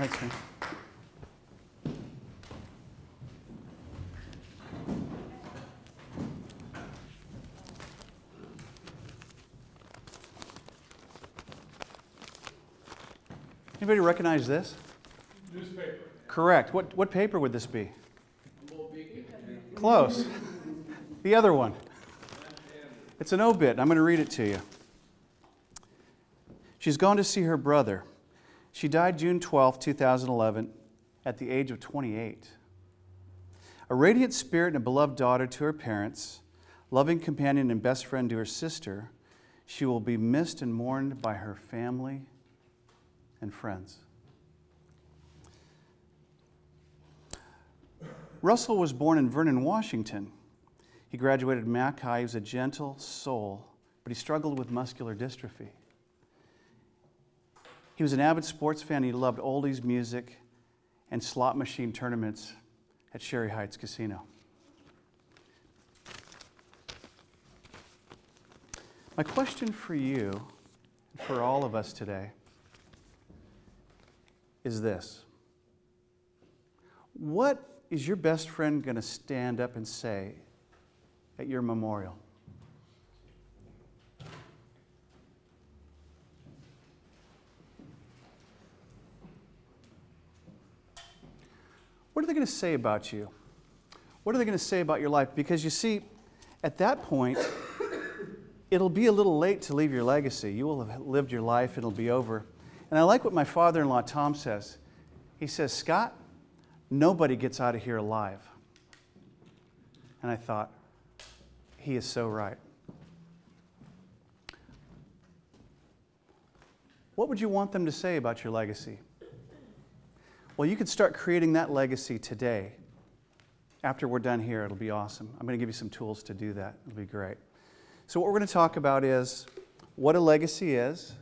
Thanks, man. Anybody recognize this? Newspaper. Correct. What paper would this be? Close. The other one. It's an obit. I'm going to read it to you. She's gone to see her brother. She died June 12, 2011, at the age of 28. A radiant spirit and a beloved daughter to her parents, loving companion and best friend to her sister, she will be missed and mourned by her family and friends. Russell was born in Vernon, Washington. He graduated Mac High. He was a gentle soul, but he struggled with muscular dystrophy. He was an avid sports fan. He loved oldies music and slot machine tournaments at Sherry Heights Casino. My question for you, for all of us today, is this. What is your best friend going to stand up and say at your memorial? What are they going to say about you? What are they going to say about your life? Because you see, at that point, it'll be a little late to leave your legacy. You will have lived your life, it'll be over. And I like what my father-in-law, Tom, says. He says, Scott, nobody gets out of here alive. And I thought, he is so right. What would you want them to say about your legacy? Well, you could start creating that legacy today. After we're done here, it'll be awesome. I'm going to give you some tools to do that. It'll be great. So what we're going to talk about is what a legacy is.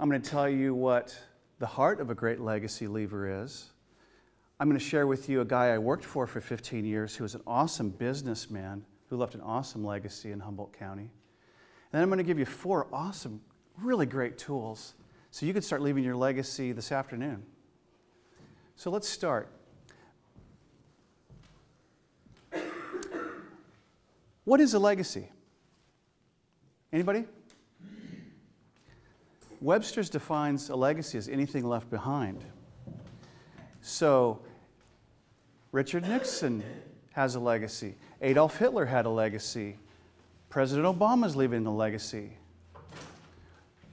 I'm going to tell you what the heart of a great legacy leaver is. I'm going to share with you a guy I worked for 15 years who was an awesome businessman who left an awesome legacy in Humboldt County. And then I'm going to give you 4 awesome, really great tools so you can start leaving your legacy this afternoon. So let's start. What is a legacy? Anybody? Webster's defines a legacy as anything left behind. So, Richard Nixon has a legacy. Adolf Hitler had a legacy. President Obama's leaving a legacy.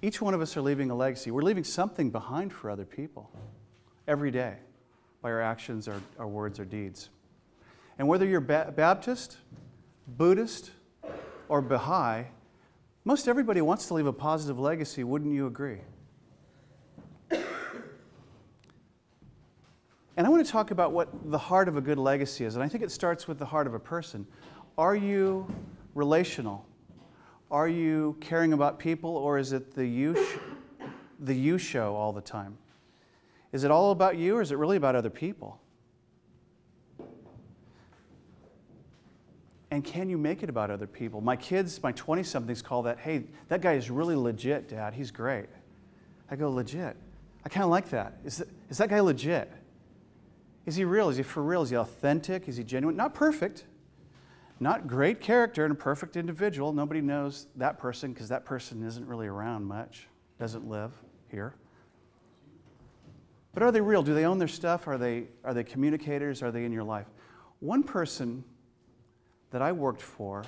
Each one of us are leaving a legacy. We're leaving something behind for other people every day by our actions, our words, our deeds. And whether you're Baptist, Buddhist, or Baha'i, most everybody wants to leave a positive legacy, wouldn't you agree? And I want to talk about what the heart of a good legacy is, and I think it starts with the heart of a person. Are you relational? Are you caring about people, or is it the you show all the time? Is it all about you, or is it really about other people? And can you make it about other people? My kids, my 20-somethings call that, hey, that guy is really legit, Dad. He's great. I go, legit? I kind of like that. Is that guy legit? Is he real? Is he for real? Is he authentic? Is he genuine? Not perfect. Not great character and a perfect individual. Nobody knows that person because that person isn't really around much, doesn't live here. But are they real? Do they own their stuff? Are they communicators? Are they in your life? One person that I worked for,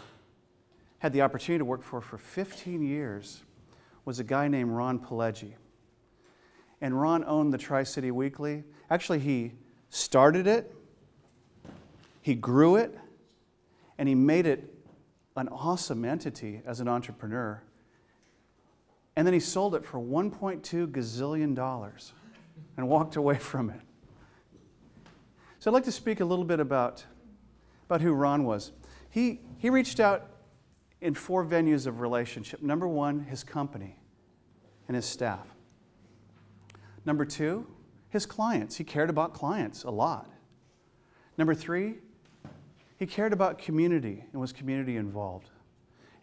had the opportunity to work for 15 years, was a guy named Ron Pileggi. And Ron owned the Tri-City Weekly. Actually, he started it, he grew it, and he made it an awesome entity as an entrepreneur. And then he sold it for $1.2 gazillion and walked away from it. So I'd like to speak a little bit about who Ron was. He reached out in 4 venues of relationship. Number 1, his company and his staff. Number 2, his clients. He cared about clients a lot. Number 3, he cared about community and was community involved.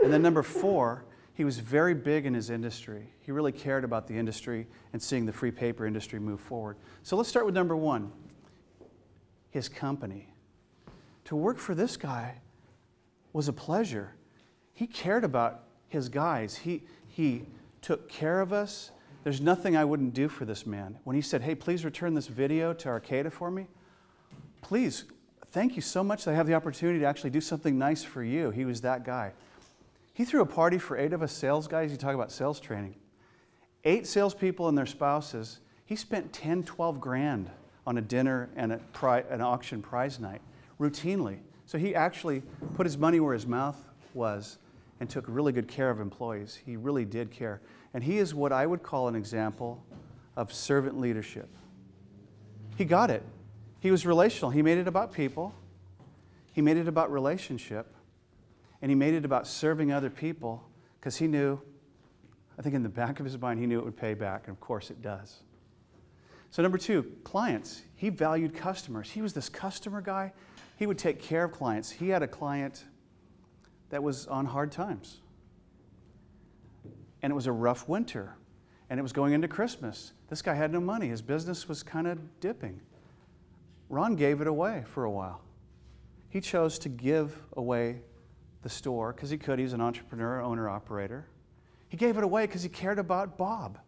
And then number 4, He was very big in his industry. He really cared about the industry and seeing the free paper industry move forward. So let's start with number one, his company. To work for this guy was a pleasure. He cared about his guys. He took care of us. There's nothing I wouldn't do for this man. When he said, hey, please return this video to Arcata for me, please, thank you so much that I have the opportunity to actually do something nice for you. He was that guy. He threw a party for 8 of us sales guys. You talk about sales training. 8 salespeople and their spouses. He spent 10, 12 grand on a dinner and an auction prize night, routinely. So he actually put his money where his mouth was and took really good care of employees. He really did care. And he is what I would call an example of servant leadership. He got it. He was relational. He made it about people. He made it about relationship. And he made it about serving other people because he knew, I think in the back of his mind, he knew it would pay back. And of course it does. So number 2, clients. He valued customers. He was this customer guy. He would take care of clients. He had a client that was on hard times. And it was a rough winter. And it was going into Christmas. This guy had no money. His business was kind of dipping. Ron gave it away for a while. He chose to give away the store because he could. He was an entrepreneur, owner, operator. He gave it away because he cared about Bob.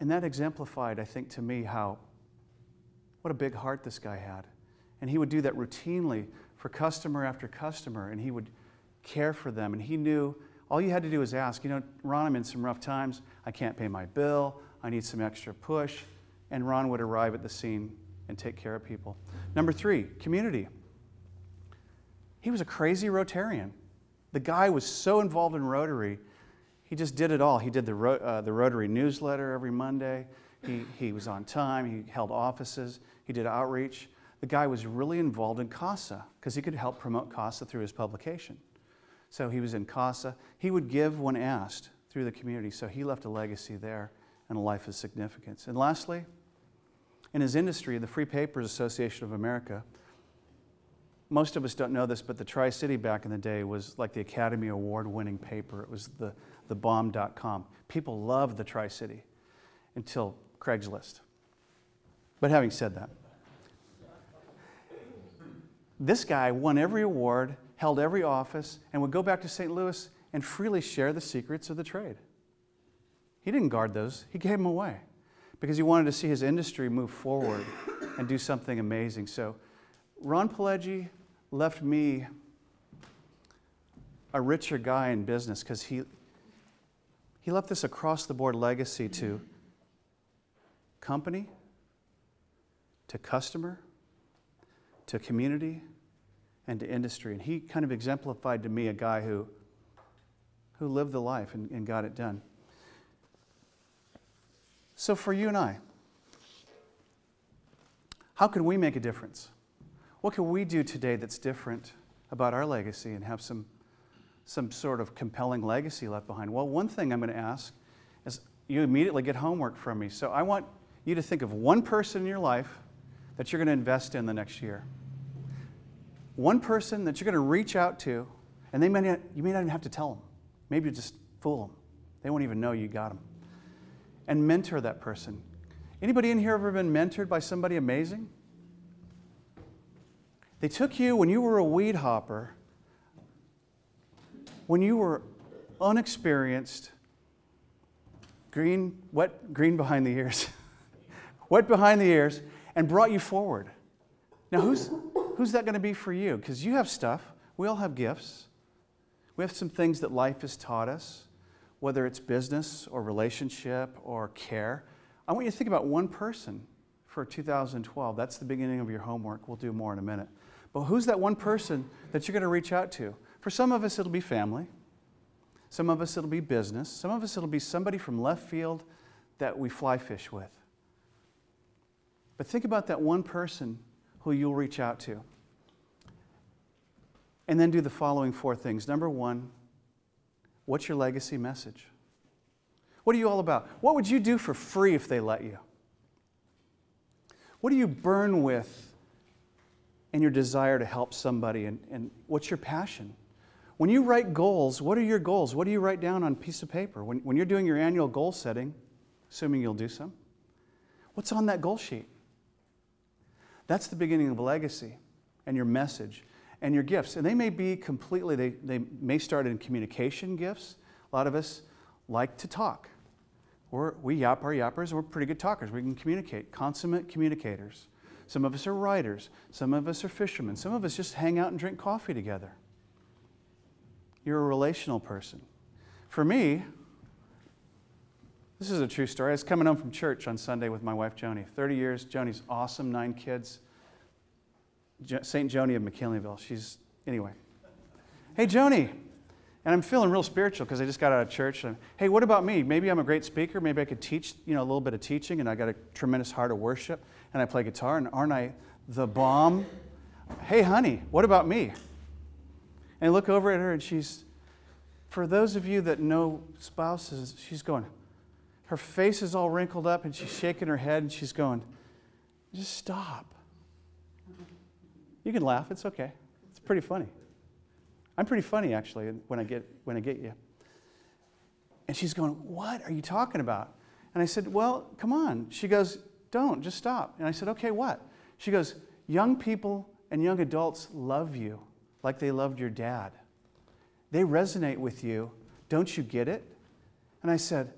And that exemplified, I think, to me what a big heart this guy had. And he would do that routinely for customer after customer, and he would care for them. And he knew all you had to do was ask, Ron, I'm in some rough times. I can't pay my bill. I need some extra push. And Ron would arrive at the scene and take care of people. Number 3, community. He was a crazy Rotarian. The guy was so involved in Rotary, he just did it all. He did the Rotary newsletter every Monday. He was on time. He held offices. He did outreach. The guy was really involved in CASA because he could help promote CASA through his publication. So he was in CASA. He would give when asked through the community. So he left a legacy there and a life of significance. And lastly, in his industry, the Free Papers Association of America, most of us don't know this, but the Tri-City back in the day was like the Academy Award-winning paper. It was the bomb.com. People loved the Tri-City until Craigslist. But having said that, this guy won every award, held every office, and would go back to St. Louis and freely share the secrets of the trade. He didn't guard those. He gave them away because he wanted to see his industry move forward and do something amazing. So Ron Pileggi left me a richer guy in business because he left this across-the-board legacy to company, to customer, to community, and to industry. And he kind of exemplified to me a guy who lived the life and got it done. So for you and I, how can we make a difference? What can we do today that's different about our legacy and have some sort of compelling legacy left behind? Well, one thing I'm going to ask is you immediately get homework from me. So I want you to think of one person in your life that you're going to invest in the next year. One person that you're going to reach out to, and you may not even have to tell them. Maybe you just fool them. They won't even know you got them. And mentor that person. Anybody in here ever been mentored by somebody amazing? They took you when you were a weed hopper, when you were unexperienced, green behind the ears, wet behind the ears, and brought you forward. Now, who's that going to be for you? Because you have stuff. We all have gifts. We have some things that life has taught us, whether it's business or relationship or care. I want you to think about one person for 2012. That's the beginning of your homework. We'll do more in a minute. But who's that one person that you're going to reach out to? For some of us, it'll be family. Some of us, it'll be business. Some of us, it'll be somebody from left field that we fly fish with. But think about that one person who you'll reach out to. And then do the following 4 things. Number 1, what's your legacy message? What are you all about? What would you do for free if they let you? What do you burn with in your desire to help somebody? And what's your passion? When you write goals, what are your goals? What do you write down on a piece of paper? When you're doing your annual goal setting, assuming you'll do some, what's on that goal sheet? That's the beginning of a legacy and your message and your gifts. And they may be completely, they may start in communication gifts. A lot of us like to talk. We yap our yappers, we're pretty good talkers. We can communicate, consummate communicators. Some of us are writers. Some of us are fishermen. Some of us just hang out and drink coffee together. You're a relational person. For me, this is a true story. I was coming home from church on Sunday with my wife, Joni. 30 years. Joni's awesome, 9 kids. St. Joni of McKinleyville. Anyway. Hey, Joni. And I'm feeling real spiritual because I just got out of church. And hey, what about me? Maybe I'm a great speaker. Maybe I could teach, a little bit of teaching, and I got a tremendous heart of worship, and I play guitar, and aren't I the bomb? Hey, honey, what about me? And I look over at her, and for those of you that know spouses, she's going, her face is all wrinkled up, and she's shaking her head, and she's going, just stop. You can laugh, it's okay. It's pretty funny. I'm pretty funny, actually, when I get you. And she's going, what are you talking about? And I said, well, come on. She goes, don't, just stop. And I said, okay, what? She goes, young people and young adults love you like they loved your dad. They resonate with you. Don't you get it? And I said,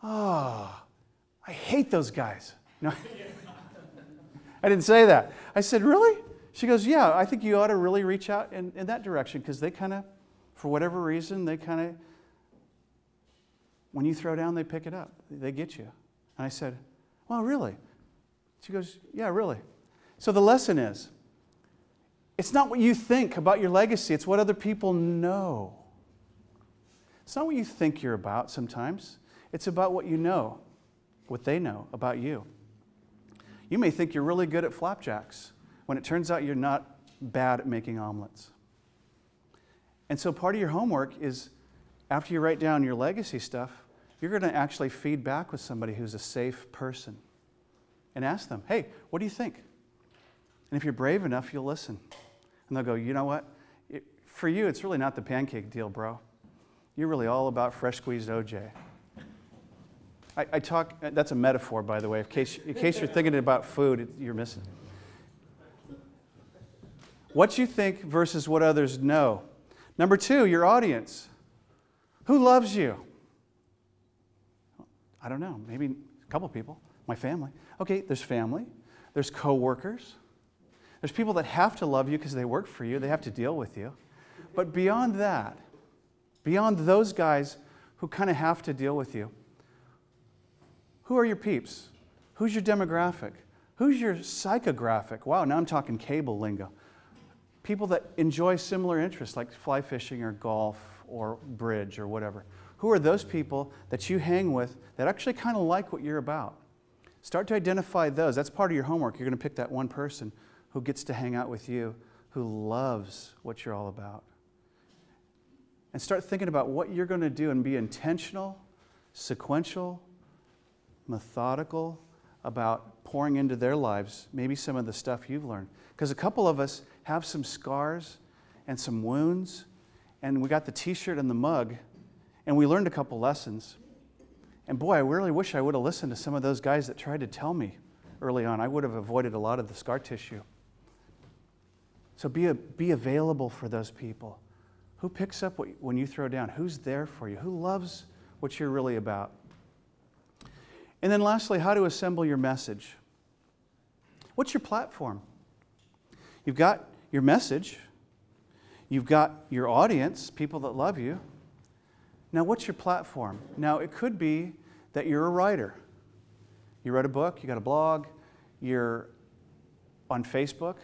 I hate those guys. No, I didn't say that. I said, really? She goes, yeah, I think you ought to really reach out in that direction because they kind of, for whatever reason, when you throw down, they pick it up. They get you. And I said, well, really? She goes, yeah, really. So the lesson is, it's not what you think about your legacy, it's what other people know. It's not what you think you're about sometimes. It's about what you know, what they know about you. You may think you're really good at flapjacks, when it turns out you're not bad at making omelets. And so part of your homework is, after you write down your legacy stuff, you're going to actually feed back with somebody who's a safe person and ask them, hey, what do you think? And if you're brave enough, you'll listen. And they'll go, you know what? For you, it's really not the pancake deal, bro. You're really all about fresh squeezed OJ. I talk, that's a metaphor, by the way. In case you're thinking about food, you're missing. What you think versus what others know. Number 2, your audience. Who loves you? I don't know, maybe a couple people, my family. Okay, there's family, there's coworkers, there's people that have to love you because they work for you, they have to deal with you. But beyond that, beyond those guys who kind of have to deal with you, who are your peeps? Who's your demographic? Who's your psychographic? Wow, now I'm talking cable lingo. People that enjoy similar interests like fly fishing or golf or bridge or whatever. Who are those people that you hang with that actually kind of like what you're about? Start to identify those. That's part of your homework. You're going to pick that one person who gets to hang out with you, who loves what you're all about. And start thinking about what you're going to do and be intentional, sequential, methodical about pouring into their lives maybe some of the stuff you've learned. Because a couple of us have some scars and some wounds, and we got the t-shirt and the mug, and we learned a couple lessons. And boy, I really wish I would have listened to some of those guys that tried to tell me early on. I would have avoided a lot of the scar tissue. So be available for those people. Who picks up when you throw down? Who's there for you? Who loves what you're really about? And then lastly, how to assemble your message. What's your platform? You've got your message. You've got your audience, people that love you. Now, what's your platform? Now, it could be that you're a writer. You wrote a book, you got a blog, you're on Facebook.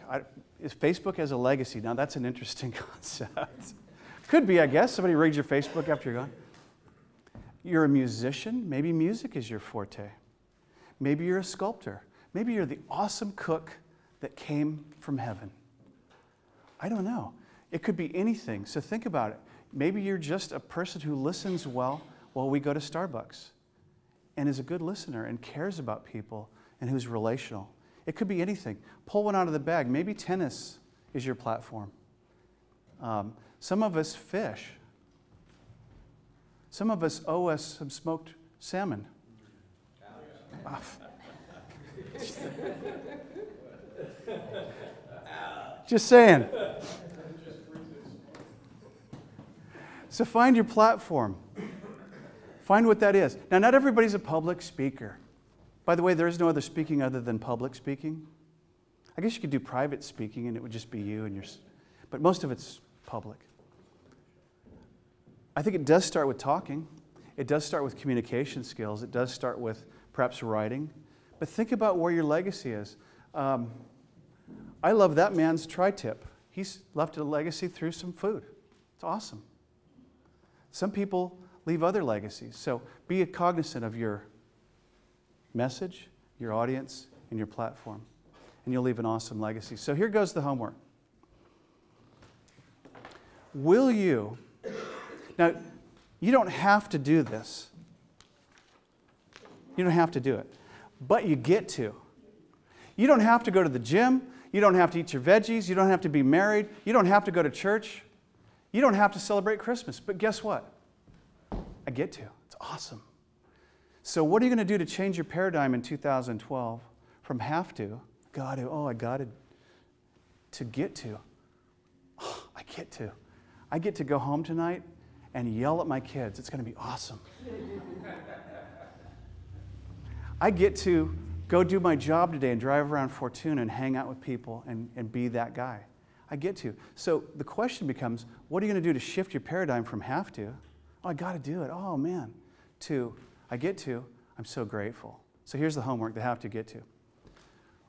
Is Facebook as a legacy? Now, that's an interesting concept. Could be, I guess. Somebody reads your Facebook after you're gone. You're a musician. Maybe music is your forte. Maybe you're a sculptor. Maybe you're the awesome cook that came from heaven. I don't know. It could be anything. So think about it. Maybe you're just a person who listens well while we go to Starbucks and is a good listener and cares about people and who's relational. It could be anything. Pull one out of the bag. Maybe tennis is your platform. Some of us fish. Some of us owe us some smoked salmon. Just saying. So find your platform. Find what that is. Now, not everybody's a public speaker. By the way, there is no other speaking other than public speaking. I guess you could do private speaking and it would just be you and your... But most of it's public. I think it does start with talking. It does start with communication skills. It does start with perhaps writing. But think about where your legacy is. I love that man's tri-tip. He's left a legacy through some food. It's awesome. Some people leave other legacies. So be cognizant of your message, your audience, and your platform. And you'll leave an awesome legacy. So here goes the homework. Will you... Now, you don't have to do this. You don't have to do it. But you get to. You don't have to go to the gym. You don't have to eat your veggies. You don't have to be married. You don't have to go to church. You don't have to celebrate Christmas. But guess what? I get to. It's awesome. So what are you going to do to change your paradigm in 2012 from have to, got to, oh, I got to get to. Oh, I get to. I get to go home tonight and yell at my kids. It's going to be awesome. I get to go do my job today and drive around Fortuna and hang out with people and be that guy. I get to. So the question becomes, what are you going to do to shift your paradigm from have to, oh, I got to do it, oh man, to I get to, I'm so grateful. So here's the homework, the have to get to.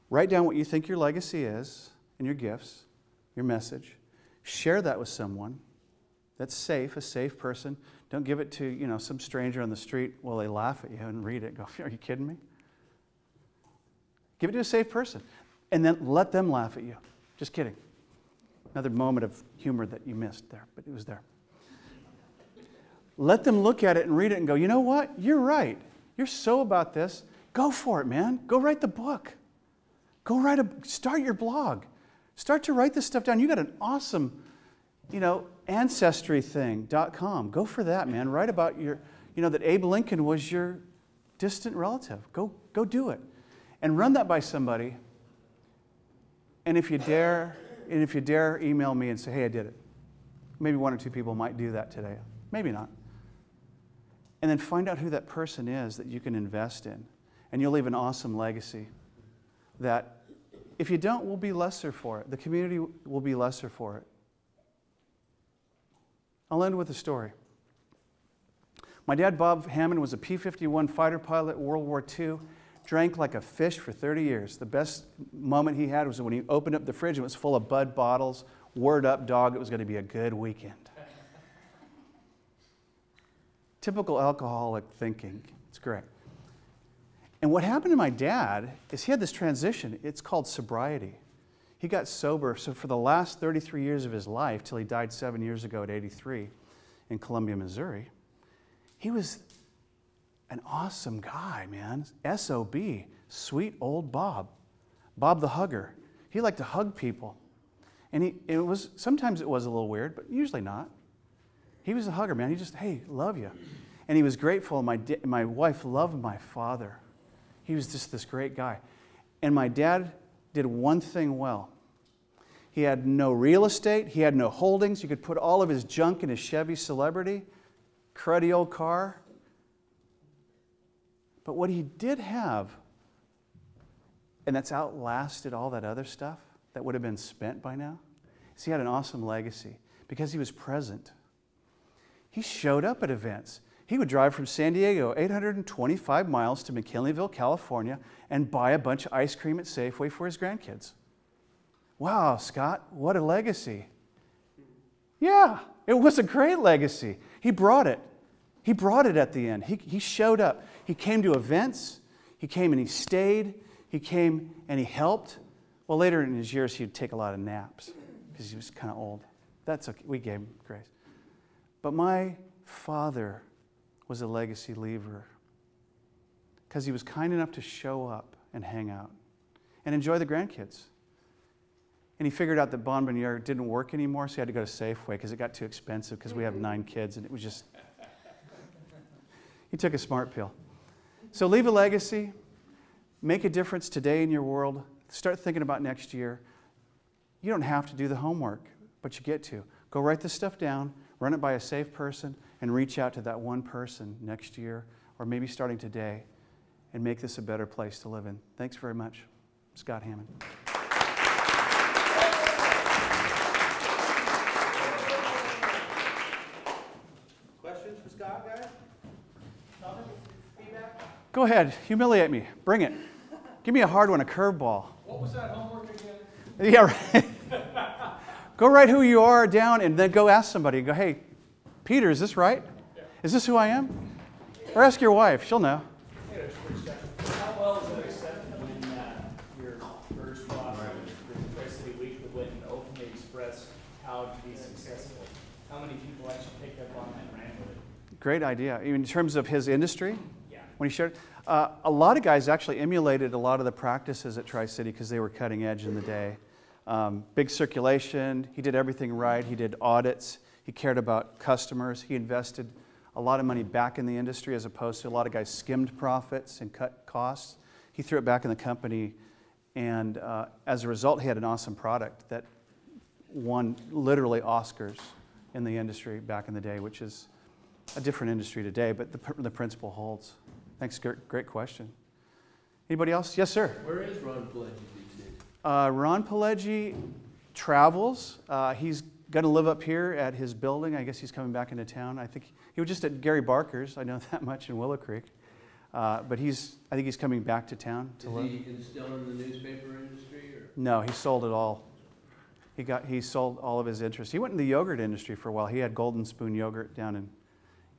Write down what you think your legacy is and your gifts, your message. Share that with someone that's safe, a safe person. Don't give it to, some stranger on the street while they laugh at you and read it. Go, are you kidding me? Give it to a safe person. And then let them laugh at you. Just kidding. Another moment of humor that you missed there, but it was there. Let them look at it and read it and go, you know what? You're right. You're so about this. Go for it, man. Go write the book. Start your blog. Start to write this stuff down. You got an awesome, ancestrything.com. Go for that, man. Write about your, that Abe Lincoln was your distant relative. Go do it. And run that by somebody. And if you dare, email me and say, hey, I did it. Maybe one or two people might do that today. Maybe not. And then find out who that person is that you can invest in. And you'll leave an awesome legacy that if you don't, we'll be lesser for it. The community will be lesser for it. I'll end with a story. My dad, Bob Hammond, was a P-51 fighter pilot in World War II. Drank like a fish for 30 years. The best moment he had was when he opened up the fridge and it was full of Bud bottles. Word up, dog, it was going to be a good weekend. Typical alcoholic thinking. It's great. And what happened to my dad is he had this transition. It's called sobriety. He got sober, so for the last 33 years of his life, till he died 7 years ago at 83 in Columbia, Missouri, he was an awesome guy, man. S.O.B., sweet old Bob. Bob the hugger. He liked to hug people. And sometimes it was a little weird, but usually not. He was a hugger, man. He just, hey, love you. And he was grateful. My wife loved my father. He was just this great guy. And my dad did one thing well. He had no real estate. He had no holdings. You could put all of his junk in his Chevy Celebrity, cruddy old car. But what he did have, and that's outlasted all that other stuff that would have been spent by now, is he had an awesome legacy because he was present. He showed up at events. He would drive from San Diego 825 miles to McKinleyville, California, and buy a bunch of ice cream at Safeway for his grandkids. Wow, Scott, what a legacy. Yeah, it was a great legacy. He brought it. He brought it at the end. He showed up. He came to events. He came and he stayed. He came and he helped. Well, later in his years, he'd take a lot of naps because he was kind of old. That's okay. We gave him grace. But my father was a legacy leaver because he was kind enough to show up and hang out and enjoy the grandkids. And he figured out that Bonbonniere didn't work anymore, so he had to go to Safeway because it got too expensive because we have 9 kids, and it was just... He took a smart pill. So leave a legacy. Make a difference today in your world. Start thinking about next year. You don't have to do the homework, but you get to. Go write this stuff down, run it by a safe person, and reach out to that one person next year, or maybe starting today, and make this a better place to live in. Thanks very much. Scott Hammond. Questions for Scott, guys? Comments? Feedback? Go ahead. Humiliate me. Bring it. Give me a hard one, a curveball. What was that homework again? Yeah, right. Go write who you are down and then go ask somebody. Go, hey, Peter, is this right? Yeah. Is this who I am? Or ask your wife. She'll know. How well is it accepted when your first boss of the Tri-City Week that went and openly expressed how to be successful? How many people actually picked up on that and ran with it? Great idea. In terms of his industry, Yeah. when he shared, a lot of guys actually emulated a lot of the practices at Tri-City because they were cutting edge in the day. Big circulation. He did everything right. He did audits. He cared about customers. He invested a lot of money back in the industry as opposed to a lot of guys skimmed profits and cut costs. He threw it back in the company, and as a result, he had an awesome product that won literally Oscars in the industry back in the day, which is a different industry today, but the principle holds. Thanks, great question. Anybody else? Yes, sir. Where is Ron Pileggi these days? Ron Pileggi travels. He's going to live up here at his building. I guess he's coming back into town. I think he was just at Gary Barker's. I know that much in Willow Creek. But I think he's coming back to town to live. Is he still in the newspaper industry? Or? No, he sold it all. He sold all of his interest. He went in the yogurt industry for a while. He had Golden Spoon yogurt down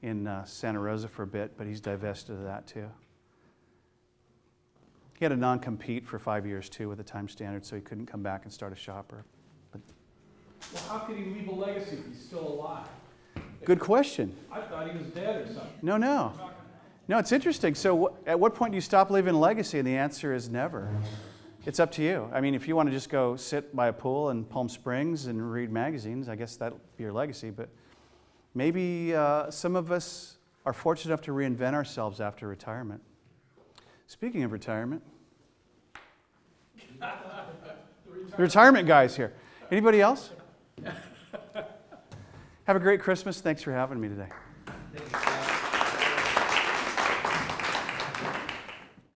in Santa Rosa for a bit, but he's divested of that too. He had a non-compete for 5 years too with the Time Standard, so he couldn't come back and start a shopper. But Well, how could he leave a legacy if he's still alive? good question. I thought he was dead or something. No, it's interesting. So at what point do you stop leaving a legacy? And the answer is never. It's up to you. I mean, if you want to just go sit by a pool in Palm Springs and read magazines, I guess that'll be your legacy. But maybe some of us are fortunate enough to reinvent ourselves after retirement. Speaking of retirement, the retirement guys here. Anybody else? Have a great Christmas. Thanks for having me today.